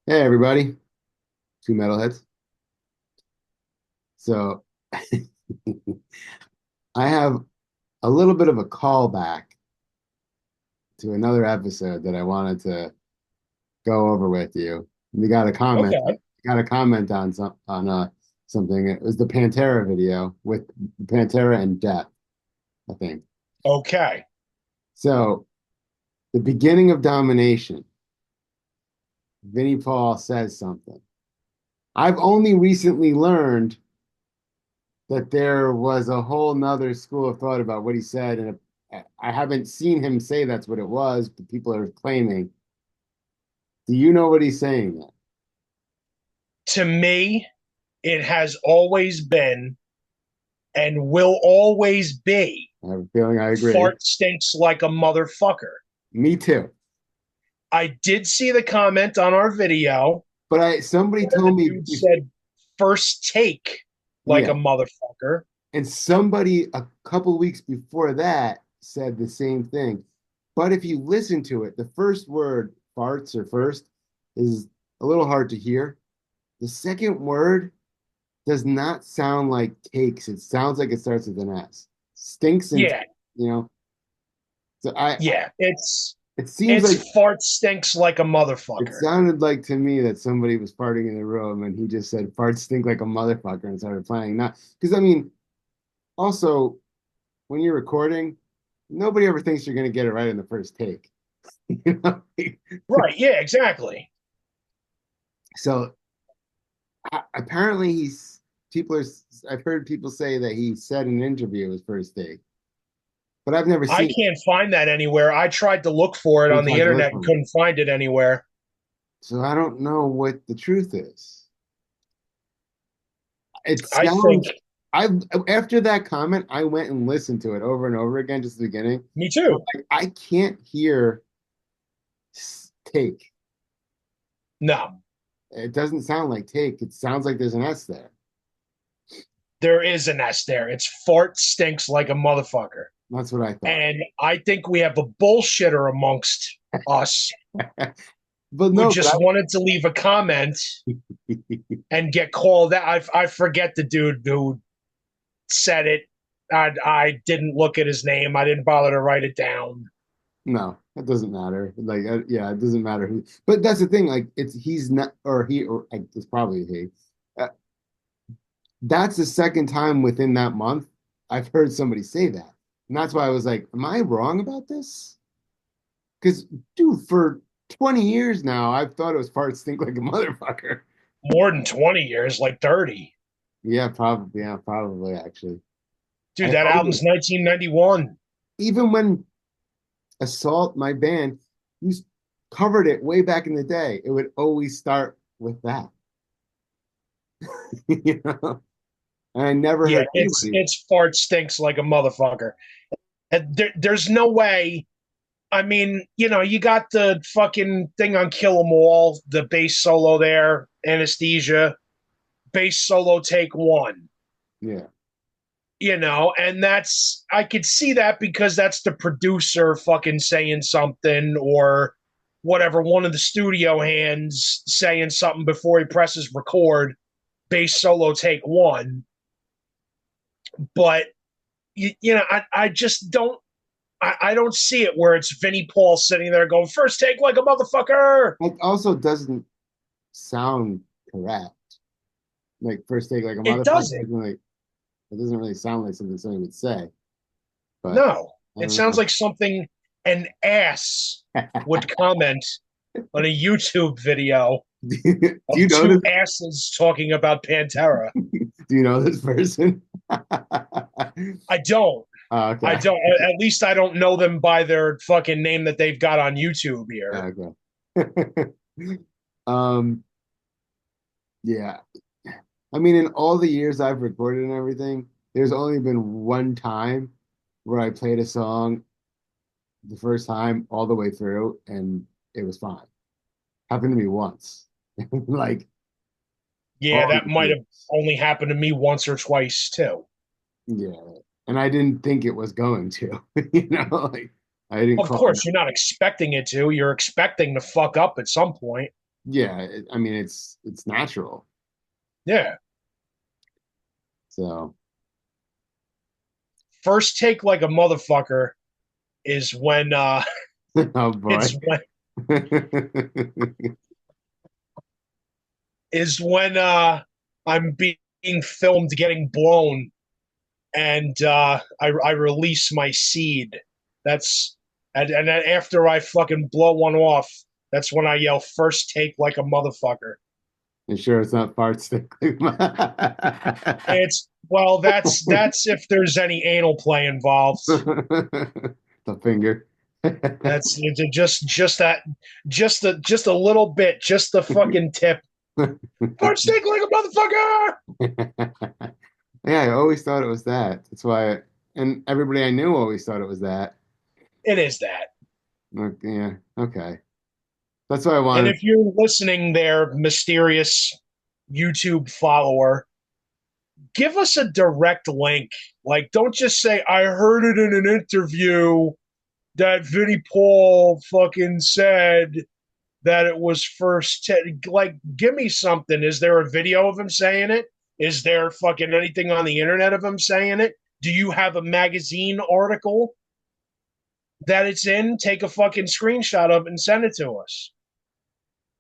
Hey everybody, two metalheads. So I have a little bit of a callback to another episode that I wanted to go over with you. We got a comment. Okay. Got a comment on something. It was the Pantera video with Pantera and Death, I think. Okay. So the beginning of Domination, Vinnie Paul says something. I've only recently learned that there was a whole nother school of thought about what he said, and I haven't seen him say that's what it was, but people are claiming. Do you know what he's saying then? To me, it has always been and will always be I have a feeling I agree. fart stinks like a motherfucker. Me too. I did see the comment on our video But somebody where the told me, dude said first take like a yeah, motherfucker. and somebody a couple weeks before that said the same thing. But if you listen to it, the first word, farts or first, is a little hard to hear. The second word does not sound like takes. It sounds like it starts with an S. Stinks and Yeah, you know. So yeah. It's it seems like it's fart stinks like a it motherfucker. sounded like to me that somebody was farting in the room and he just said farts stink like a motherfucker and started playing. Not because I mean, also when you're recording, nobody ever thinks you're gonna get it right in the first take. You know? Right, yeah, exactly. So apparently he's people are I've heard people say that he said in an interview his first take, but I've never I seen it. can't find that anywhere. I tried to look for it We on the tried to look internet and for it. couldn't find it anywhere. So I don't know what the truth is. It I think sounds I after that comment, I went and listened to it over and over again, just the beginning. me too. Like, I can't hear take. No, It doesn't sound like take. It sounds like there's an S there. there is an S there. It's fart stinks like a motherfucker. That's what I thought. And I think we have a bullshitter amongst us But who no, just wanted to leave a comment and get called out. I forget the dude who said it. I didn't look at his name. I didn't bother to write it down. no, it doesn't matter. Like, yeah, it doesn't matter who. But that's the thing. Like, he's not, or he, or it's probably he. Uh, that's the second time within that month I've heard somebody say that, and that's why I was like, "Am I wrong about this?" Because, dude, for 20 years now, I've thought it was farts stink like a motherfucker. More than 20 years, like 30. Yeah, probably. Yeah, probably actually. Dude, I that always, album's 1991. even when Assault, my band, used covered it way back in the day, it would always start with that. You know, and I never Yeah, heard it's anybody. it's fart stinks like a motherfucker. And there's no way. I mean, you got the fucking thing on Kill 'Em All, the bass solo there, Anesthesia, bass solo take one, Yeah, and I could see that because that's the producer fucking saying something or whatever, one of the studio hands saying something before he presses record, bass solo take one. But, I just don't. I don't see it where it's Vinnie Paul sitting there going first take like a motherfucker. it also doesn't sound correct. Like first take like a It motherfucker. doesn't. It doesn't really sound like something somebody would say. But No, I it don't sounds know. like something an ass would comment on a YouTube video Do of you know two this? asses talking about Pantera. Do you know this person? I don't. Oh, I okay. don't. At least I don't know them by their fucking name that they've got on YouTube here. Okay. Um, yeah. I mean, in all the years I've recorded and everything, there's only been one time where I played a song the first time all the way through and it was fine. Happened to me once. Like Yeah, all that the might have years. only happened to me once or twice too. Yeah. And I didn't think it was going to, like I didn't Of call it. course, you're not expecting it to. You're expecting to fuck up at some point. Yeah, I mean it's natural. Yeah. So, First take like a motherfucker is when oh boy. is when is when I'm being filmed getting blown and I release my seed. That's and then after I fucking blow one off, that's when I yell first take like a motherfucker. And sure it's not fart stick. It's well, that's if there's any anal play involved. The finger. That's just that just a little bit, just the fucking tip. First take like a motherfucker. Yeah, I always thought it was that. That's why, and everybody I knew always thought it was that. It is that. Yeah, okay. That's why I And wanted. if you're listening there, mysterious YouTube follower, give us a direct link. Like, don't just say, I heard it in an interview that Vinnie Paul fucking said that it was like, give me something. Is there a video of him saying it? Is there fucking anything on the internet of him saying it? Do you have a magazine article that it's in? Take a fucking screenshot of it and send it to us.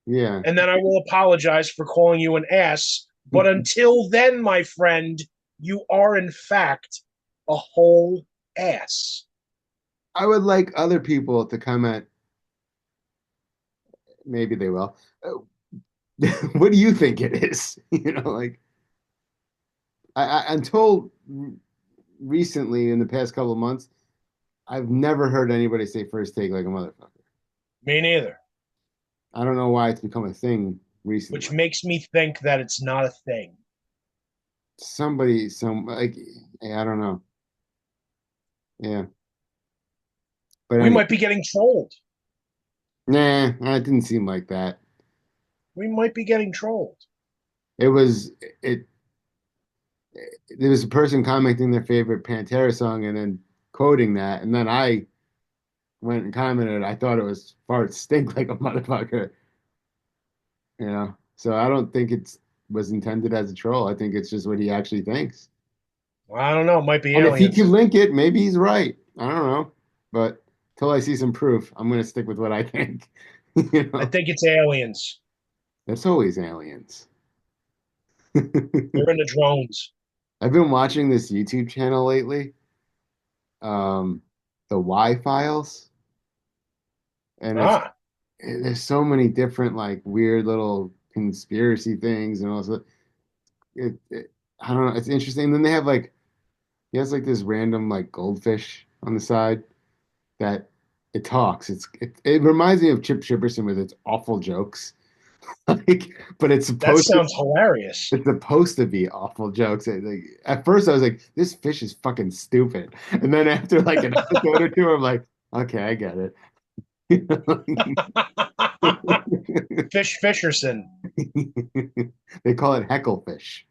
Yeah. And then I will apologize for calling you an ass. But until then, my friend, you are in fact a whole ass. I would like other people to comment. Maybe they will. What do you think it is? Like I'm told recently in the past couple of months, I've never heard anybody say first take like a motherfucker. Me neither. I don't know why it's become a thing Which recently. makes me think that it's not a thing. Some like, I don't know. Yeah, but We anyway, might be getting trolled. nah, it didn't seem like that. We might be getting trolled. It was it. There was a person commenting their favorite Pantera song and then quoting that, and then I went and commented. I thought it was farts stink like a motherfucker. So I don't think it was intended as a troll. I think it's just what he actually thinks. Well, I don't know. It might be And if he can aliens. link it, maybe he's right. I don't know. But until I see some proof, I'm going to stick with what I think. You I know, think it's aliens. it's always aliens. They're in the drones. I've been watching this YouTube channel lately, um, the Y Files, and Ah, there's so many different like weird little conspiracy things and also I don't know, it's interesting. Then they have like he has like this random like goldfish on the side that it talks. It reminds me of Chip Chipperson with its awful jokes. Like, but that sounds hilarious. it's supposed to be awful jokes. Like at first I was like, this fish is fucking stupid. And then after like an episode or two, I'm like, okay, I get it. Fish Fisherson. They call it hecklefish.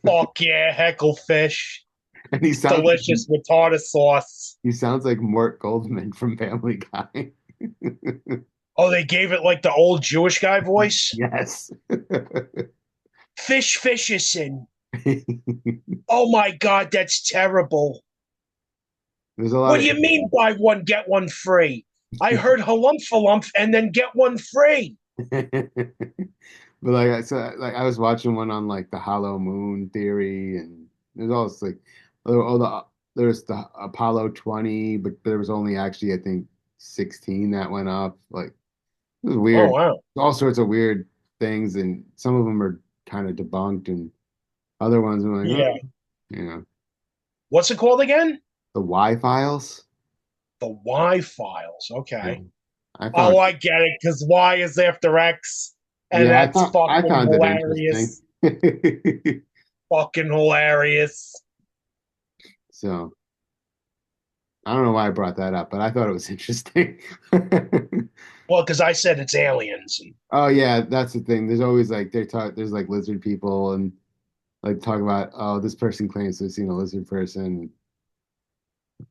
Fuck yeah, hecklefish. And Delicious with tartar sauce. he sounds like Mort Goldman from Family Guy. Oh, they gave it like the old Jewish guy voice? Yes. Fish Fisherson. Oh my God, that's terrible. There's a What lot do of you mean buy one, get one free? I heard halumph and then get one free. but like I was watching one on like the Hollow Moon theory, and there's also like there's the Apollo 20, but there was only actually I think 16 that went up. Like it was Oh, weird, wow. all sorts of weird things, and some of them are kind of debunked, and other ones are like, Yeah. you know, What's it called again? the Y files. The Y files. Yeah, Okay. I Oh, found I get it, because Y is after X, and yeah, that's I fucking found it interesting. hilarious. Fucking hilarious. So I don't know why I brought that up, but I thought it was interesting. Well, because I said it's aliens. Oh yeah, that's the thing. There's always like there's like lizard people and like talk about oh this person claims to have seen a lizard person.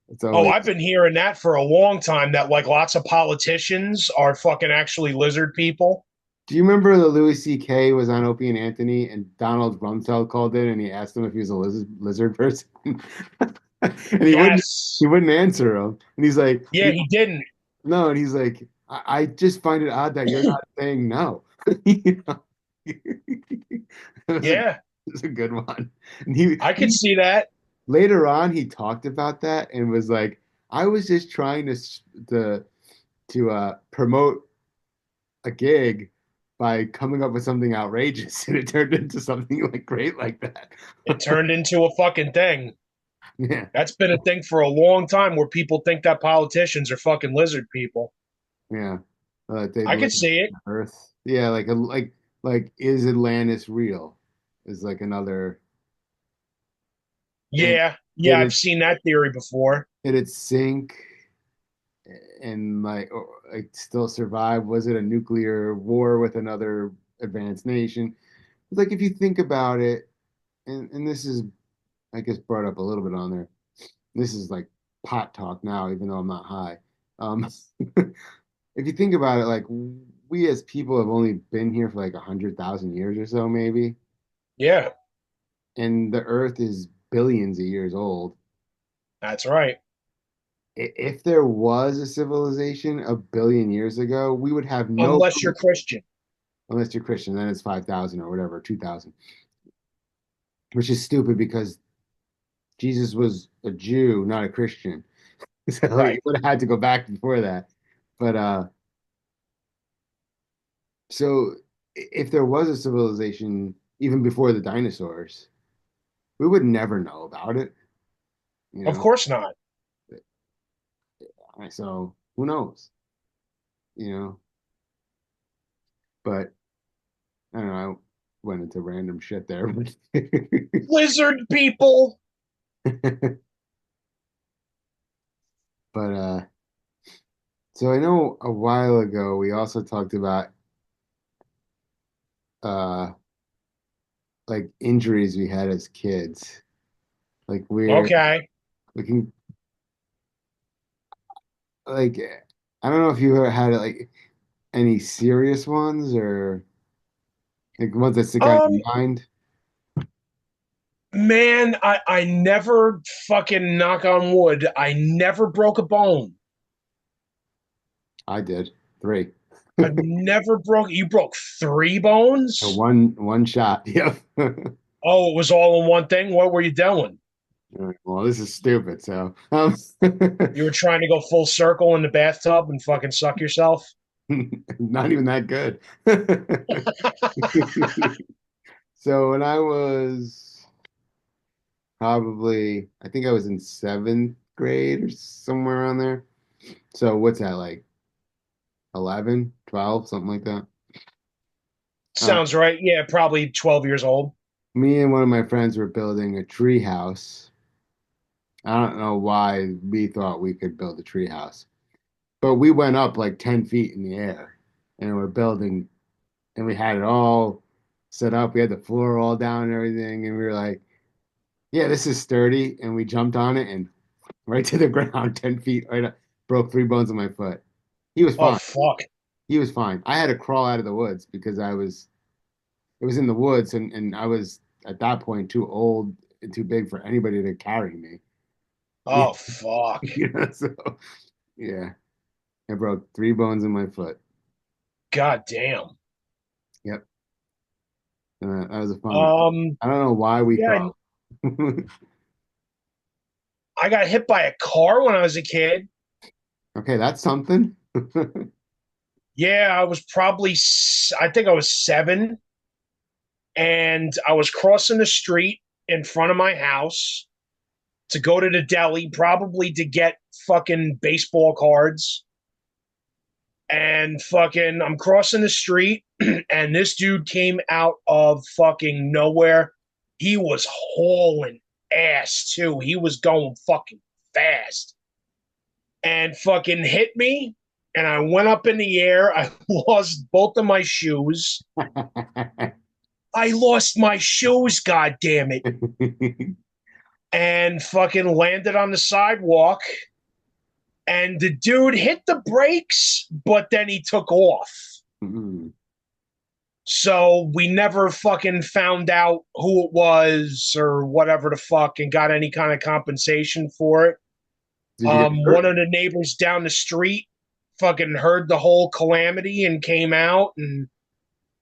It's Oh, always I've been hearing that for a long time that like lots of politicians are fucking actually lizard people. Do you remember the Louis C.K. was on Opie and Anthony and Donald Rumsfeld called in and he asked him if he was a lizard person? And he Yes. wouldn't answer him. And he's like, Yeah, he didn't. no, and he's like, I just find it odd that you're not saying no. You know? It was Yeah, it was a good one. And I could see that. later on he talked about that and was like, I was just trying to promote a gig by coming up with something outrageous, and it turned into something like great like that. It turned into a fucking thing. Yeah, That's been a thing for a long time where people think that politicians are fucking lizard people. yeah. They I live could on see it. Earth. Yeah, like is Atlantis real? Is like another. And Yeah, did yeah, I've seen that theory before. it sink and like still survive? Was it a nuclear war with another advanced nation? Like if you think about it, and this is I guess brought up a little bit on there. This is like pot talk now, even though I'm not high. Um, if you think about it, like we as people have only been here for like 100,000 years or so, maybe, Yeah, and the Earth is billions of years old. that's right. If there was a civilization a billion years ago, we would have no Unless clue, you're Christian. unless you're Christian, then it's 5,000 or whatever, 2,000, which is stupid because Jesus was a Jew, not a Christian. So you Right. would have had to go back before that. But so if there was a civilization even before the dinosaurs, we would never know about it, you Of know? course not. So who knows, you know? But I don't know. I went into random shit there. But Lizard people. but so I know a while ago we also talked about uh like injuries we had as kids. Like Okay. we can like I don't know if you ever had like any serious ones or like ones that stick out in Um, your mind. man, I never fucking knock on wood. I never broke a bone. I did three. I've never broke. You broke three bones? One shot. Yep. Oh, it was all in one thing. What were you doing? Well, this is stupid. So, You were trying to go full circle in the bathtub and fucking suck yourself? not even that good. So when I was probably, I think I was in seventh grade or somewhere around there. So what's that like 11, 12, something like that? Uh, Sounds right. Yeah, probably 12 years old. Me and one of my friends were building a tree house. I don't know why we thought we could build a tree house, but we went up like 10 feet in the air and we're building and we had it all set up. We had the floor all down and everything. And we were like, yeah, this is sturdy. And we jumped on it and right to the ground, 10 feet, right up, broke three bones in my foot. He was Oh, fine. fuck. He was fine. I had to crawl out of the woods because it was in the woods and I was at that point too old and too big for anybody to carry me. Oh, fuck. So yeah, I broke three bones in my foot. God damn. Yep. That was a fun one. Um, I don't know why we yeah, thought. I got hit by a car when I was a kid. Okay, that's something. Yeah, I was probably, I think I was 7, and I was crossing the street in front of my house to go to the deli, probably to get fucking baseball cards. And fucking, I'm crossing the street, and this dude came out of fucking nowhere. He was hauling ass too. He was going fucking fast and fucking hit me. And I went up in the air. I lost both of my shoes. I lost my shoes, god damn it. And fucking landed on the sidewalk. And the dude hit the brakes, but then he took off. Mm. So we never fucking found out who it was or whatever the fuck and got any kind of compensation for it. Did you get One hurt? of the neighbors down the street fucking heard the whole calamity and came out and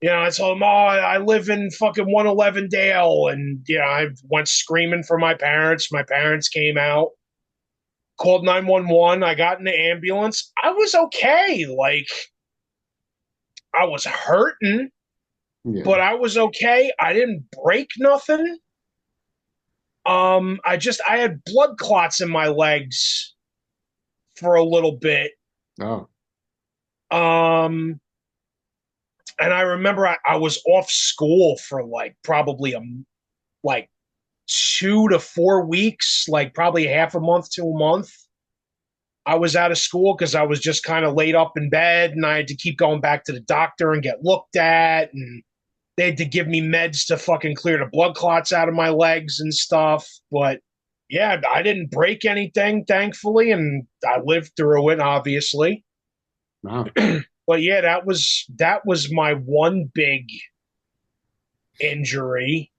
I told him, oh, I live in fucking 111 Dale. And, I went screaming for my parents. My parents came out, called 911. I got in the ambulance. I was okay. Like, I was hurting, Yeah. but I was okay. I didn't break nothing. I had blood clots in my legs for a little bit. Oh, Um, and I remember I was off school for like probably like 2 to 4 weeks, like probably half a month to a month. I was out of school because I was just kind of laid up in bed and I had to keep going back to the doctor and get looked at. And they had to give me meds to fucking clear the blood clots out of my legs and stuff. But yeah, I didn't break anything, thankfully. And I lived through it, obviously. wow. But yeah, that was my one big injury.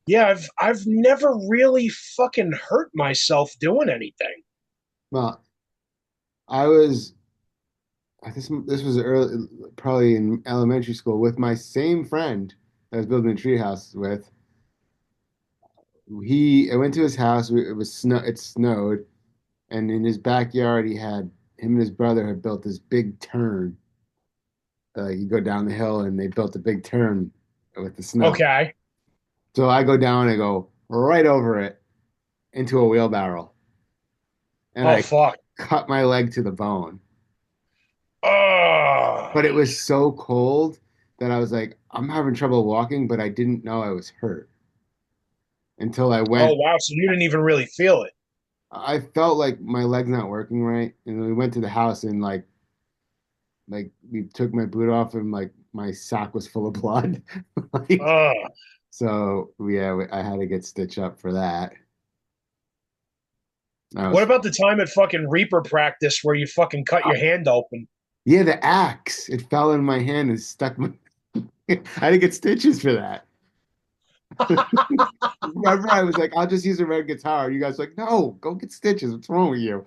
Yeah, I've never really fucking hurt myself doing anything. Well, I was, this was early, probably in elementary school with my same friend that I was building a treehouse with. I went to his house. It was snow. It snowed, and in his backyard, him and his brother had built this big turn. You go down the hill, and they built a big turn with the snow. Okay. So I go down, and I go right over it into a wheelbarrow, and Oh I fuck. cut my leg to the bone. Oh. But it was so cold that I was like, I'm having trouble walking, but I didn't know I was hurt until I Oh went. wow. So you didn't even really feel it. I felt like my leg's not working right, and then we went to the house and like we took my boot off and like my sock was full of blood. Like, Oh. so yeah, I had to get stitched up for that. I What was about the time at fucking Reaper practice where you fucking cut your hand open? yeah, the axe. It fell in my hand and stuck my. I had to get stitches for that. Remember, I was like, I'll just use a red guitar. You guys were like, no, go get stitches. What's wrong with you?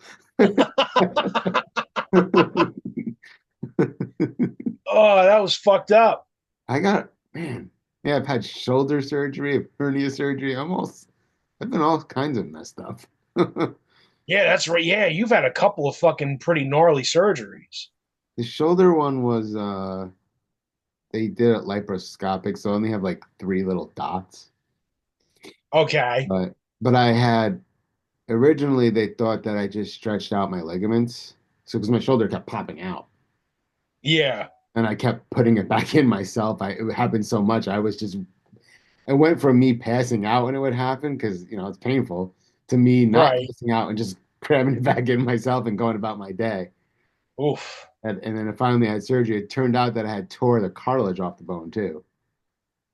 Oh, that was fucked up. Man, yeah, I've had shoulder surgery, hernia surgery, I've been all kinds of messed up. Yeah, that's right. Yeah, you've had a couple of fucking pretty gnarly surgeries. The shoulder one was, they did it laparoscopic, so I only have like three little dots. Okay. But I had, originally they thought that I just stretched out my ligaments. So, because my shoulder kept popping out. Yeah. And I kept putting it back in myself. It happened so much. It went from me passing out when it would happen because, it's painful to me not Right. passing out and just cramming it back in myself and going about my day. Oof. And then finally I had surgery. It turned out that I had tore the cartilage off the bone too.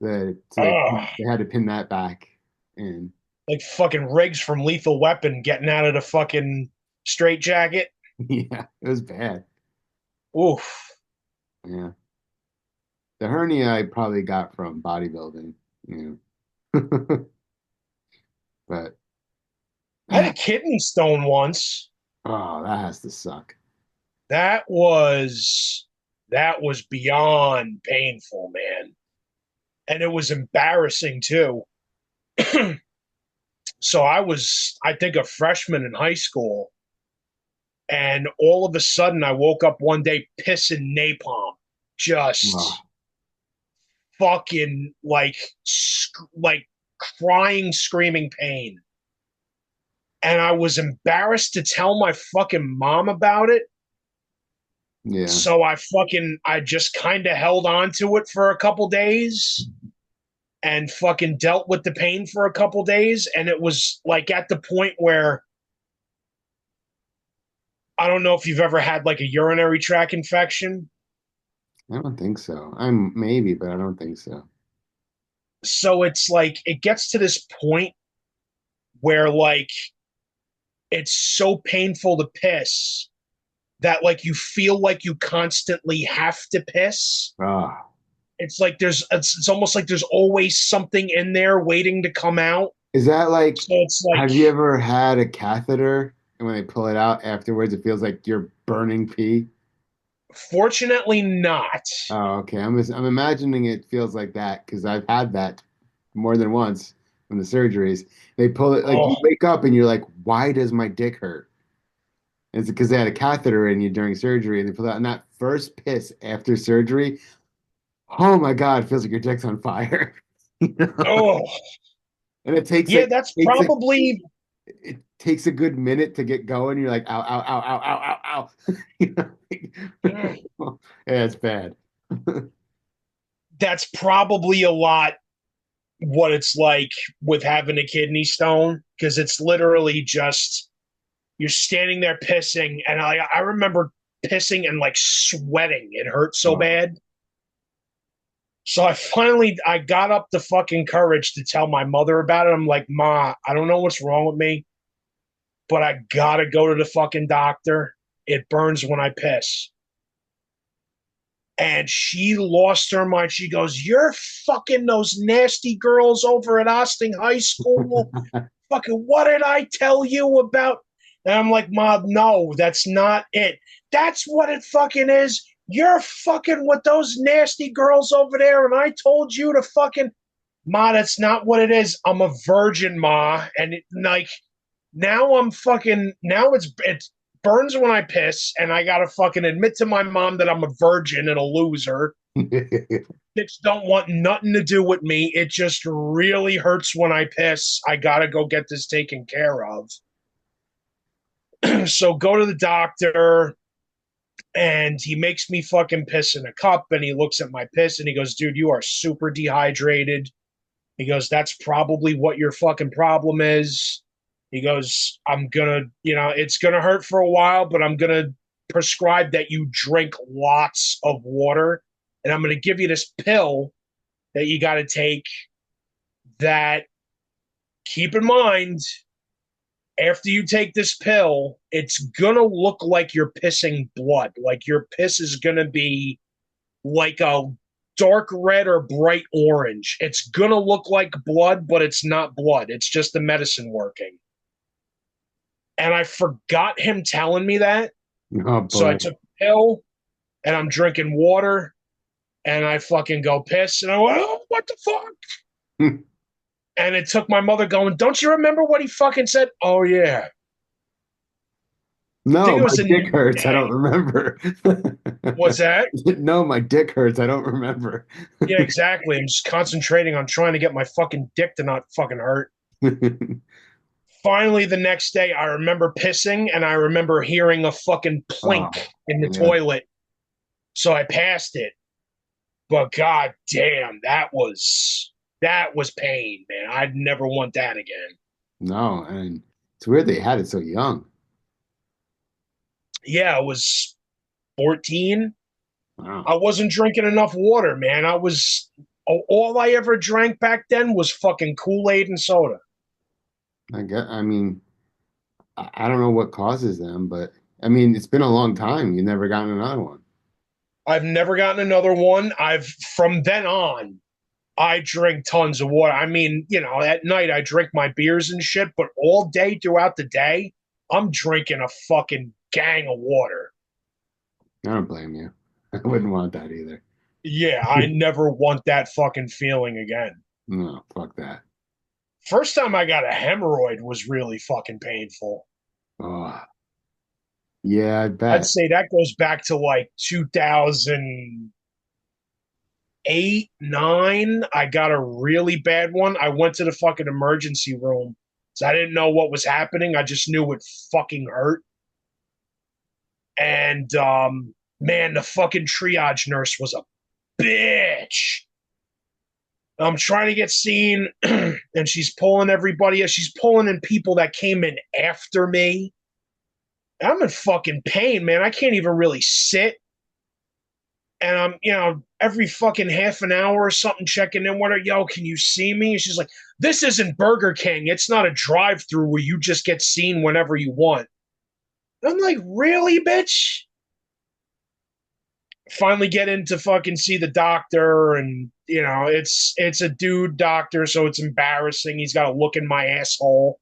So Oh, they had to pin that back in. like fucking Riggs from Lethal Weapon getting out of the fucking straight jacket. Yeah, it was bad. Oof. Yeah. The hernia I probably got from bodybuilding, you know. But I had a kidney stone once. oh, that has to suck. That was that was beyond painful, man. And it was embarrassing too. So I think, a freshman in high school, and all of a sudden I woke up one day pissing napalm, Oh, just fucking like crying, screaming pain. And I was embarrassed to tell my fucking mom about it. yeah. So I just kind of held on to it for a couple days and fucking dealt with the pain for a couple days. And it was like at the point where I don't know if you've ever had like a urinary tract infection. I don't think so. I'm maybe, but I don't think so. So it's like it gets to this point where like it's so painful to piss that like you feel like you constantly have to piss. Ah, It's like it's almost like there's always something in there waiting to come out. Is that like, So it's like, have you ever had a catheter and when they pull it out afterwards, it feels like you're burning pee? fortunately not. Oh, okay. I'm imagining it feels like that because I've had that more than once from the surgeries. They pull it like you Oh, wake up and you're like, why does my dick hurt? And it's because they had a catheter in you during surgery and they pull out and that first piss after surgery. Oh my God, it feels like your dick's on fire. You know? oh, And it takes yeah. like That's takes a probably it takes a good minute to get going. You're like, ow, ow, ow, ow, ow, ow, ow. You know? Yeah, it's bad. that's probably a lot what it's like with having a kidney stone because it's literally just you're standing there pissing, and I remember pissing and like sweating. It hurt so Oh. bad. So I got up the fucking courage to tell my mother about it. I'm like, Ma, I don't know what's wrong with me, but I gotta go to the fucking doctor. It burns when I piss. And she lost her mind. She goes, "You're fucking those nasty girls over at Austin High School. Fucking what did I tell you about?" And I'm like, "Mom, no, that's not it. That's what it fucking is. You're fucking with those nasty girls over there, and I told you to fucking Ma, that's not what it is. I'm a virgin, Ma." And like now I'm fucking now it burns when I piss, and I gotta fucking admit to my mom that I'm a virgin and a loser. Chicks don't want nothing to do with me. It just really hurts when I piss. I gotta go get this taken care of. So go to the doctor, and he makes me fucking piss in a cup, and he looks at my piss and he goes, "Dude, you are super dehydrated." He goes, "That's probably what your fucking problem is." He goes, "I'm gonna, it's gonna hurt for a while, but I'm gonna prescribe that you drink lots of water. And I'm gonna give you this pill that you gotta take that keep in mind, after you take this pill, it's gonna look like you're pissing blood. Like your piss is gonna be like a dark red or bright orange. It's gonna look like blood, but it's not blood. It's just the medicine working." And I forgot him telling me that. Oh So I boy. took the pill and I'm drinking water and I fucking go piss and I went, "Oh, what the fuck?" And it took my mother going, "Don't you remember what he fucking said?" Oh, yeah. I think No, it was my the dick next hurts. I day. don't remember. What's that? No, my dick hurts. I don't remember. Yeah, exactly. I'm just concentrating on trying to get my fucking dick to not fucking hurt. Finally, the next day, I remember pissing and I remember hearing a fucking plink Oh, in the yeah. toilet. So I passed it. But god damn, that was pain, man. I'd never want that again. No, and it's weird they had it so young. Yeah, I was 14. Wow. I wasn't drinking enough water, man. All I ever drank back then was fucking Kool-Aid and soda. I mean, I don't know what causes them, but I mean, it's been a long time. You've never gotten another one. I've never gotten another one. I've from then on, I drink tons of water. I mean, at night I drink my beers and shit, but all day throughout the day, I'm drinking a fucking gang of water. I don't blame you. I wouldn't want that either. Yeah, I never want that fucking feeling again. No, fuck that. First time I got a hemorrhoid was really fucking painful. Oh, yeah, I I'd bet. say that goes back to like 2008, 9. I got a really bad one. I went to the fucking emergency room. So I didn't know what was happening. I just knew it fucking hurt. And man, the fucking triage nurse was a bitch. I'm trying to get seen, and she's pulling everybody. She's pulling in people that came in after me. I'm in fucking pain, man. I can't even really sit. And I'm, every fucking half an hour or something checking in with her. "Yo, can you see me?" And she's like, "This isn't Burger King. It's not a drive-through where you just get seen whenever you want." I'm like, "Really, bitch?" Finally get in to fucking see the doctor, and it's a dude doctor, so it's embarrassing. He's got to look in my asshole,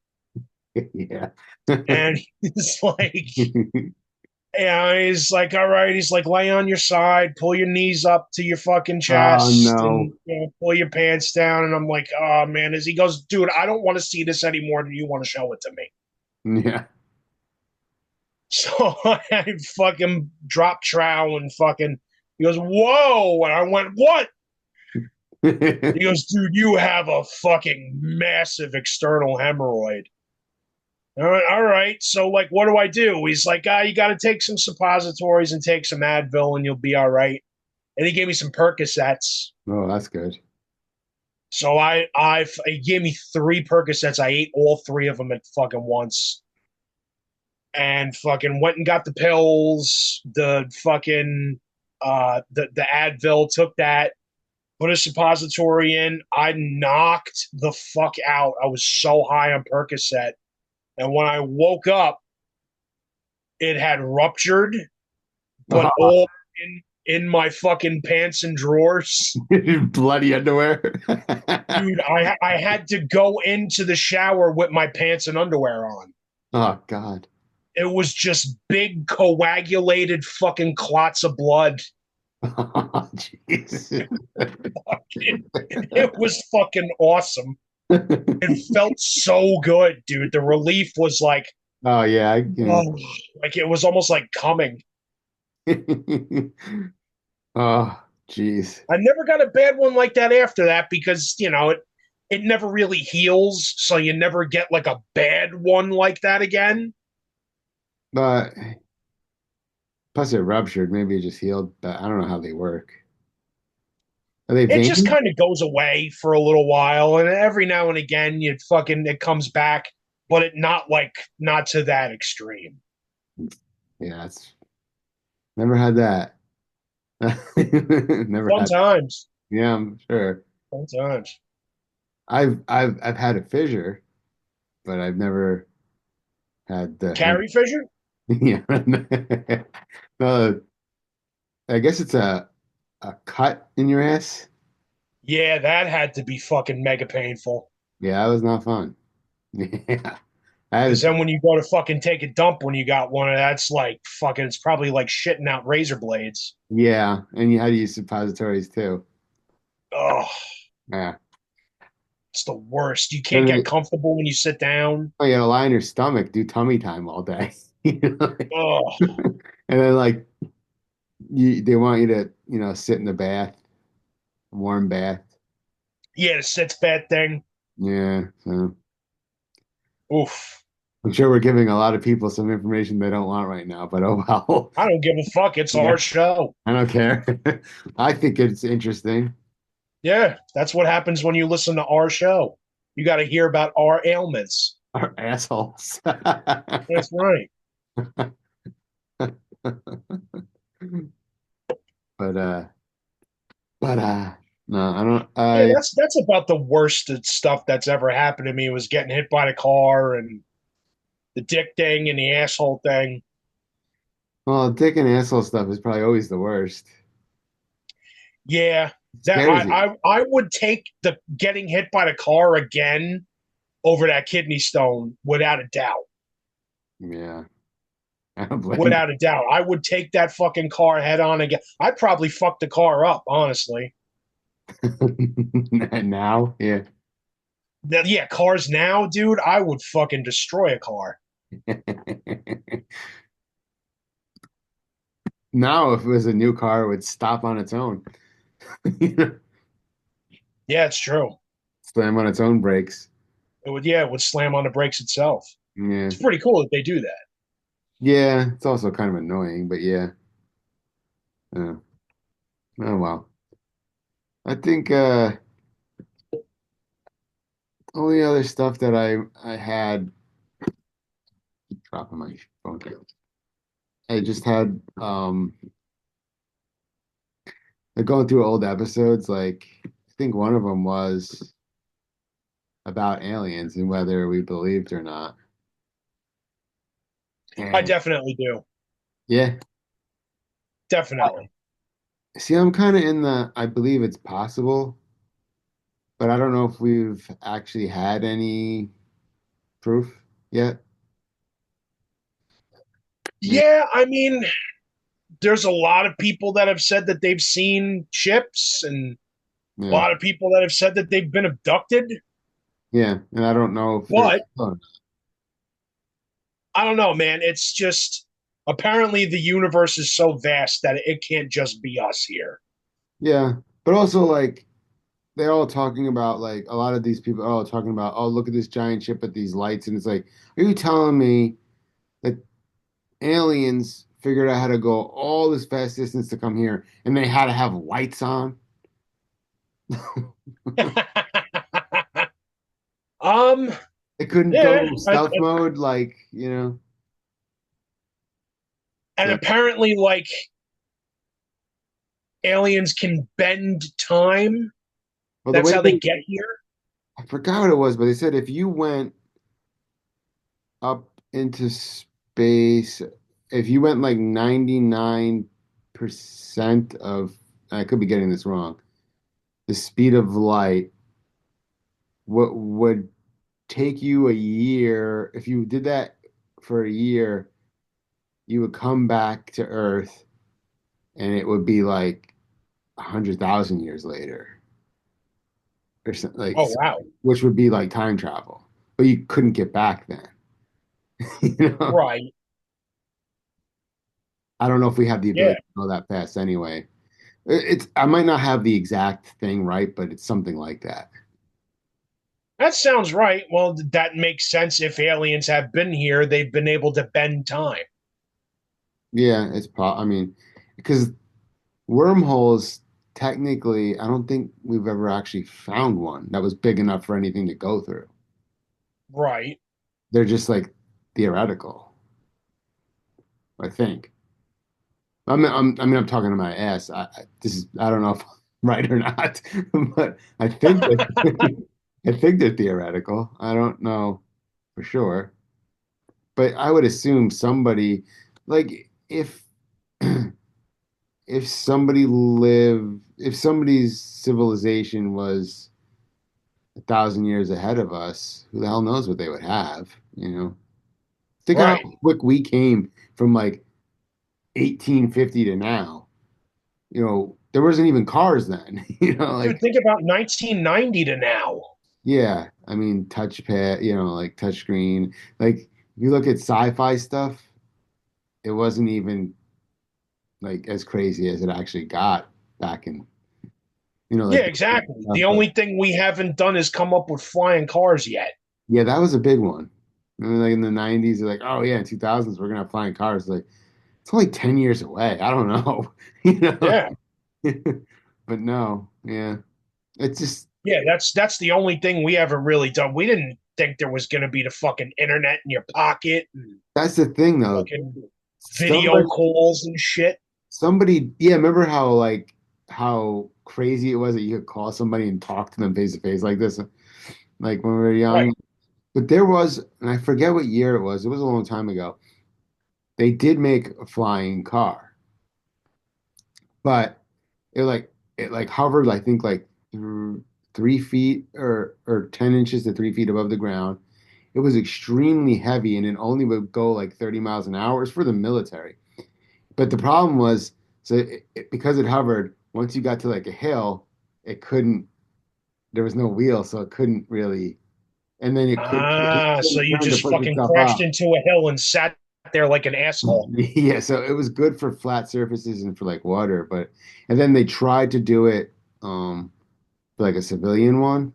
Yeah. and he's like, yeah, he's like, all right. He's like, lay on your side, pull your knees up to your fucking Oh chest, no. and pull your pants down. And I'm like, oh man. As he goes, dude, I don't want to see this anymore. Do you want to show it to me? Yeah. So I fucking dropped trowel and fucking. He goes, whoa, and I went, what? He goes, dude, you have a fucking massive external hemorrhoid. All right. So, like, what do I do? He's like, you got to take some suppositories and take some Advil, and you'll be all right. And he gave me some Percocets. Oh, that's good. So he gave me three Percocets. I ate all three of them at fucking once, and fucking went and got the pills, the fucking the Advil. Took that, put a suppository in. I knocked the fuck out. I was so high on Percocet, and when I woke up, it had ruptured, but all in my fucking pants and drawers. Bloody underwear. Dude, I had to go into the shower with my pants and underwear on. Oh God. It was just big coagulated fucking clots of blood. Oh, jeez. It was fucking awesome. It felt so good, dude. The relief was like, Oh yeah, I can. oh, like it was almost like coming. Oh, jeez. I never got a bad one like that after that because, it never really heals, so you never get like a bad one like that again. But plus it ruptured. Maybe it just healed, but I don't know how they work. Are they It just veiny? kind of goes away for a little while, and every now and again it comes back, but not to that extreme. Yeah, it's never had that. Never Fun had. times. Yeah, I'm sure. Fun times. I've had a fissure, but I've never had the hem. Carrie Fisher? Yeah. No, I guess it's a cut in your ass. Yeah, that had to be fucking mega painful. Yeah, that was not fun. Yeah. I Because had then when you go to fucking take a dump when you got one, that's like fucking, it's probably like shitting out razor blades. yeah, and you had to use suppositories too. Oh, Yeah. it's the worst. You can't Then get they, comfortable when you sit down. oh, you gotta lie on your stomach, do tummy time all day. You know? Oh, And then like they want you to, sit in the bath, warm bath. yeah, the sits fat thing. Yeah. So Oof. I'm sure we're giving a lot of people some information they don't want right now, but oh well. I don't give a fuck. It's Yeah. our show. I don't care. I think it's interesting. Yeah, that's what happens when you listen to our show. You got to hear about our ailments. Our assholes. That's right. But no, I don't Yeah, I that's about the worst stuff that's ever happened to me was getting hit by the car and the dick thing and the asshole thing. well, dick and asshole stuff is probably always the worst. Yeah, It that scares you. I would take the getting hit by the car again over that kidney stone without a doubt. Yeah. I don't blame Without a doubt, I would take that fucking car head on again. I'd probably fuck the car up, honestly. you. Now, yeah. Yeah, cars now, dude, I would fucking destroy a car. Now, if it was a new car, it would stop on its own. Yeah, it's true. Slam on its own brakes. It would slam on the brakes itself. Yeah. It's pretty cool that they do that. Yeah, it's also kind of annoying, but yeah. Uh, oh well. I think only other stuff that I had dropping my phone. I just had like going through old episodes, like I think one of them was about aliens and whether we believed or not. I And definitely do. yeah, Definitely. See, I'm kind of in the, I believe it's possible, but I don't know if we've actually had any proof yet. Maybe, Yeah, I mean, there's a lot of people that have said that they've seen ships, and a yeah, lot of people that have said that they've been abducted. yeah, and I don't know if there's, But I don't know, man. It's just apparently the universe is so vast that it can't just be us here. yeah, but also like they're all talking about like a lot of these people are all talking about, oh, look at this giant ship at these lights, and it's like, are you telling me that aliens figured out how to go all this vast distance to come here, and they had to have lights on? um, They couldn't yeah, go stealth mode, like, and so, apparently, like aliens can bend time. well, the That's way how they they, get here. I forgot what it was, but they said if you went up into space, if you went like 99% of, I could be getting this wrong, the speed of light, what would take you a year, if you did that for a year, you would come back to Earth and it would be like 100,000 years later or something, like, Oh wow, which would be like time travel, but you couldn't get back then. You know, right? I don't know if we have the Yeah, ability to go that fast anyway. It's I might not have the exact thing right, but it's something like that. that sounds right. Well, that makes sense. If aliens have been here, they've been able to bend time. Yeah, I mean, because wormholes technically, I don't think we've ever actually found one that was big enough for anything to go through. Right. They're just like theoretical, I think. I mean, I'm talking to my ass. This is, I don't know if I'm right or not, but I think that I think they're theoretical. I don't know for sure, but I would assume somebody, like if somebody lived, if somebody's civilization was 1,000 years ahead of us, who the hell knows what they would have, you know? Think of how Right. quick we came from like 1850 to now. There wasn't even cars then. Dude, Like, think about 1990 to now. yeah, I mean, touchpad, like touchscreen. Like, if you look at sci-fi stuff, it wasn't even like as crazy as it actually got back in, Yeah, like, exactly. stuff. The But only thing we haven't done is come up with flying cars yet. yeah, that was a big one. And then, like in the 90s, they're like, oh yeah, in 2000s, we're gonna have flying cars. Like, it's only 10 years away. I don't know, you know. Yeah. But no, yeah, it's just Yeah, that's the only thing we haven't really done. We didn't think there was going to be the fucking internet in your pocket and that's the thing though. fucking video Somebody, calls and shit. yeah, remember how crazy it was that you could call somebody and talk to them face to face like this, like when we were Right. young. But there was, and I forget what year it was. It was a long time ago. They did make a flying car, but it like hovered, I think like 3 feet or 10 inches to 3 feet above the ground. It was extremely heavy and it only would go like 30 miles an hour. It's for the military. But the problem was, so because it hovered, once you got to like a hill, it couldn't, there was no wheel, so it couldn't really, and then it Ah, so couldn't you turn to just push fucking itself crashed up. into a hill and sat there like an asshole. Yeah, so it was good for flat surfaces and for like water, and then they tried to do it for like a civilian one,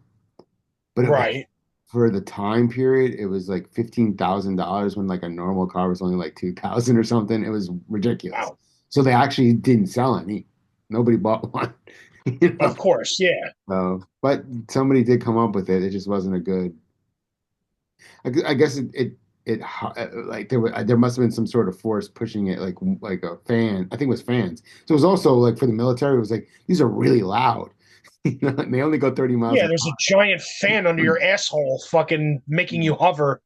but it was Right. for the time period, it was like $15,000 when like a normal car was only like 2,000 or something. It was ridiculous. Wow. So they actually didn't sell any. Nobody bought one, you know. Of course, yeah. So, but somebody did come up with it. It just wasn't a good. I guess like there must have been some sort of force pushing it, like a fan. I think it was fans. So it was also like for the military. It was like these are really loud, and they only go 30 miles Yeah, an there's a giant fan under hour. your asshole fucking making you hover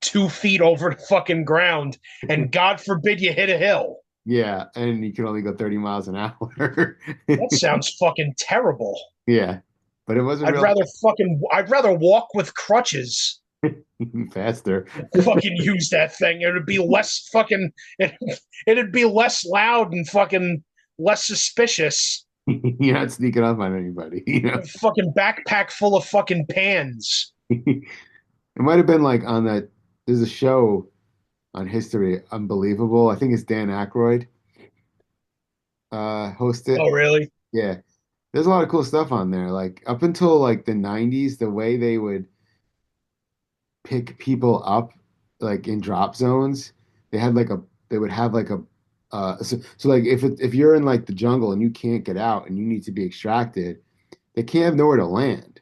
2 feet over the fucking ground, and God forbid you hit a hill. Yeah, and you can only go 30 miles an hour. That sounds fucking terrible. Yeah, but it wasn't real I'd rather walk with crutches faster. than fucking use that thing. It'd be less fucking it, it'd be less loud and fucking less suspicious. You're not sneaking up on anybody, you know. A fucking backpack full of fucking pans. It might have been like on that. There's a show on History, Unbelievable. I think it's Dan Aykroyd host it. Oh, really? Yeah, there's a lot of cool stuff on there. Like up until like the 90s, the way they would pick people up like in drop zones, they had like a they would have like a so like if you're in like the jungle and you can't get out and you need to be extracted, they can't have nowhere to land.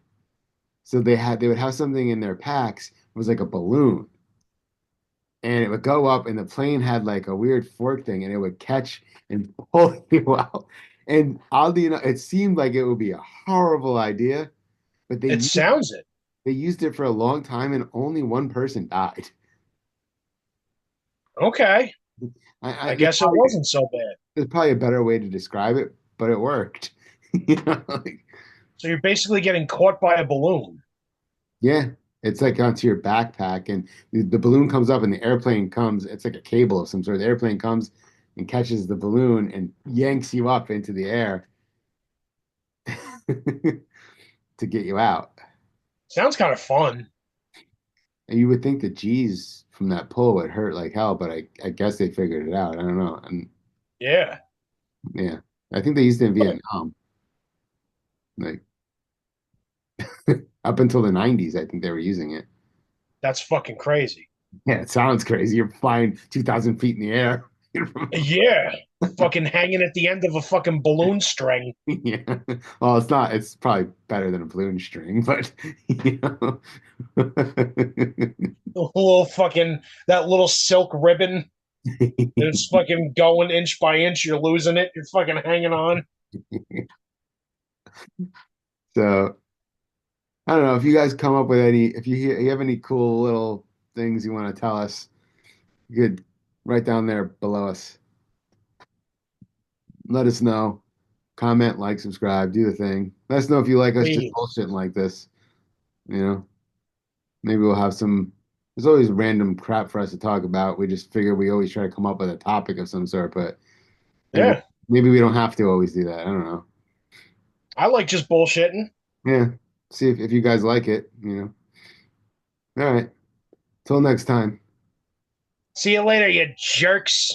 So they would have something in their packs. It was like a balloon, and it would go up, and the plane had like a weird fork thing, and it would catch and pull you out. And oddly enough, it seemed like it would be a horrible idea, but It sounds it. they used it for a long time, and only one person died. Okay. I There's guess it wasn't so bad. probably a better way to describe it, but it worked. You know, like, So you're basically getting caught by a balloon. yeah, it's like onto your backpack, and the balloon comes up, and the airplane comes. It's like a cable of some sort. The airplane comes and catches the balloon and yanks you up into the air to get you out. Sounds kind of fun. And you would think the G's from that pull would hurt like hell, but I guess they figured it out. I don't know. And Yeah. yeah, I think they used it in Vietnam, like up until the 90s. I think they were using it. That's fucking crazy. Yeah, it sounds crazy. You're flying 2,000 feet in the air. Yeah. Fucking hanging at the end of a fucking balloon string. Yeah. Well, it's not. It's probably better than a balloon string, but you know. The little fucking, that little silk ribbon. It's fucking going inch by inch. You're losing it. You're fucking hanging on. So I don't know if you guys come up with any. If you have any cool little things you want to tell us, you could write down there below us. Let us know. Comment, like, subscribe, do the thing. Let us know if you like us just Please. bullshitting like this. You know, maybe we'll have some. There's always random crap for us to talk about. We just figure we always try to come up with a topic of some sort, but maybe Yeah. maybe we don't have to always do that. I don't know. I like just bullshitting. Yeah. See if you guys like it, All right. Till next time. See you later, you jerks.